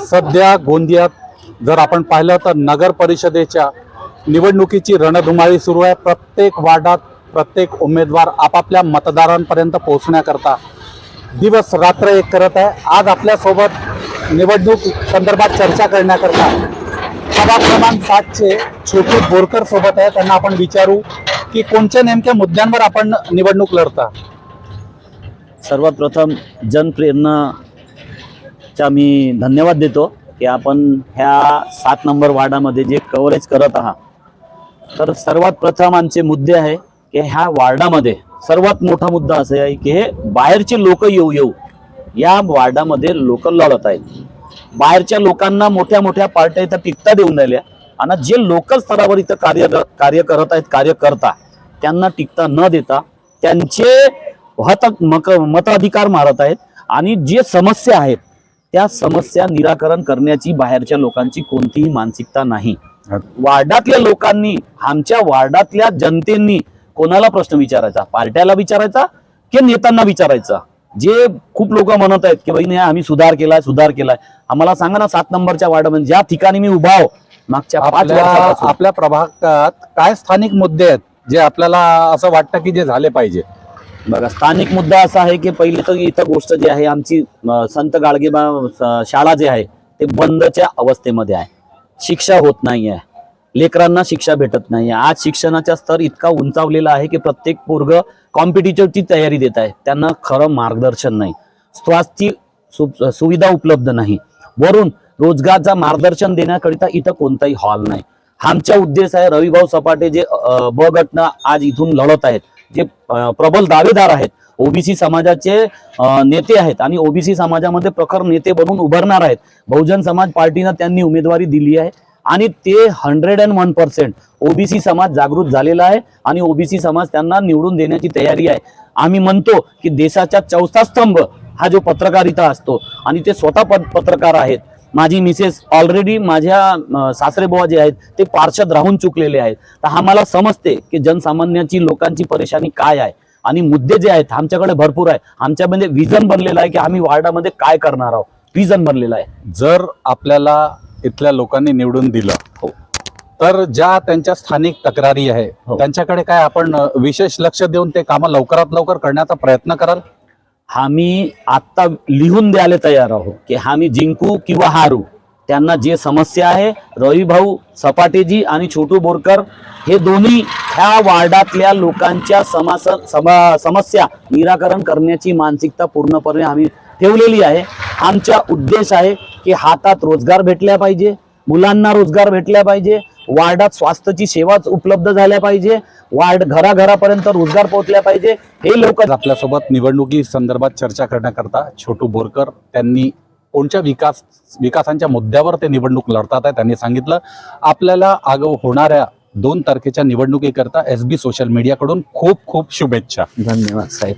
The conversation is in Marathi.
सध्या गोंदियात जर आपण पाहिलं तर नगर परिषदेच्या निवडणुकीची रणधुमाळी सुरू आहे। प्रत्येक वार्डात प्रत्येक उमेदवार आपापल्या मतदारांपर्यंत पोहोचण्याकरता दिवस रात्र एक करत आहे। आज आपल्यासोबत निवडणूक संदर्भात चर्चा करण्याकरता प्रभाग क्रमांक 7 चे छोटू बोरकर सोबत आहे। त्यांना आपण विचारू की कोणत्या नेमक्या मुद्द्यांवर आपण निवडणूक लढता। सर्वात प्रथम जनप्रेरणाचा मी धन्यवाद देतो की आपण ह्या 7 नंबर वार्डामध्ये जे कव्हरेज करत आहात। तर सर्वात प्रथम आमचे मुद्दे आहे की ह्या वार्डामध्ये सर्वात मोठा मुद्दा असा आहे की हे बाहेरचे लोक येऊ या वार्डामध्ये लोक लढत आहेत। बाहेरच्या लोकांना मोठ्या मोठ्या पार्ट्या इथं टिकता देऊन राहिल्या आणि जे लोकल स्तरावर इथं कार्य करत आहेत कार्यकर्ता त्यांना टिकता न देता त्यांचे मताधिकार मारत आहेत आणि जे समस्या आहेत त्या समस्या निराकरण करण्याची बाहेरच्या लोकांची कोणतीही मानसिकता नाही। वार्डातल्या लोकांनी आमच्या वार्डातल्या जनतेने कोणाला प्रश्न विचारायचा, पार्ट्याला विचारायचा की नेत्यांना विचारायचा। जे खूप लोक म्हणत आहेत की बाई आम्ही सुधार केलाय, आम्हाला सांगा ना 7 नंबरच्या वार्डामध्ये ज्या ठिकाणी मी उभा आहो मागच्या 5 वर्षापासून आपल्या प्रभागात काय स्थानिक मुद्दे आहेत जे आपल्याला असं वाटतं की जे झाले पाहिजे। बघा, स्थानिक मुद्दा असा आहे की पहिले तर इथं गोष्ट जी आहे आमची संत गाडगेबा शाळा जे आहे ते बंदच्या अवस्थेमध्ये आहे। शिक्षा होत नाही आहे, लेकरांना शिक्षा भेटत नाही आहे। आज शिक्षणाचा स्तर इतका उंचावलेला आहे की प्रत्येक पोरग कॉम्पिटिटिव्हची तयारी देत आहे, त्यांना खरं मार्गदर्शन नाही, स्वास्थ्य सुविधा उपलब्ध नाही, वरून रोजगारचा मार्गदर्शन देण्याकरिता इथं कोणताही हॉल नाही। आमचा उद्देश आहे रविभाऊ सपाटे जे ब गटनं आज इथून लढत आहेत, जे प्रबल दावेदार आहेत, ओबीसी समाजाचे नेते आहेत आणि ओबीसी समाजामध्ये प्रखर नेते बनून उभारणार आहेत। बहुजन समाज पार्टीनं त्यांनी उमेदवारी दिली आहे आणि ते 101% ओबीसी समाज जागृत झालेला आहे आणि ओबीसी समाज त्यांना निवडून देण्याची तयारी आहे। आम्ही म्हणतो की देशाचा चौथा स्तंभ हा जो पत्रकारिता असतो आणि ते स्वतः पत्रकार आहेत। माझी मिसेस ऑलरेडी माझ्या सासरेबुवा जे आहेत ते पार्षद राहून चुकलेले आहेत। तर आम्हाला समजते की जनसामान्याची लोकांची परेशानी काय आहे आणि मुद्दे जे आहेत आमच्याकडे भरपूर आहे। आमच्यामध्ये विजन बनलेलं आहे की आम्ही वार्डामध्ये काय करणार आहोत, विजन बनलेलं आहे। जर आपल्याला इथल्या लोकांनी निवडून दिलं हो तर ज्या त्यांच्या स्थानिक तक्रारी आहे त्यांच्याकडे काय आपण विशेष लक्ष देऊन ते काम लवकरात लवकर करण्याचा प्रयत्न कराल। आम्ही आता लिहून द्यायला तयार आहोत की आम्ही जिंकू किंवा हारू, त्यांना जे समस्या आहे रविभाऊ सपाटेजी आणि छोटू बोरकर हे दोन्ही ह्या वार्डातल्या लोकांच्या समस्या निराकरण करण्याची मानसिकता पूर्णपणे आम्ही ठेवलेली आहे। आमचा उद्देश आहे की हातात रोजगार भेटल्या पाहिजे, मुलांना रोजगार भेटल्या पाहिजे, वार्डात स्वास्थ्याची सेवा उपलब्ध झाल्या पाहिजे, वार्ड घराघरापर्यंत रोजगार पोहोचल्या पाहिजे। हे लोक आपल्यासोबत निवडणुकी संदर्भात चर्चा करण्याकरता छोटू बोरकर त्यांनी कोणत्या विकासांच्या मुद्द्यावर ते निवडणूक लढतात आहे त्यांनी सांगितलं। आपल्याला आगाऊ होणाऱ्या 2 तारखेच्या निवडणुकीकरता एसबी सोशल मीडियाकडून खूप खूप शुभेच्छा। धन्यवाद साहेब।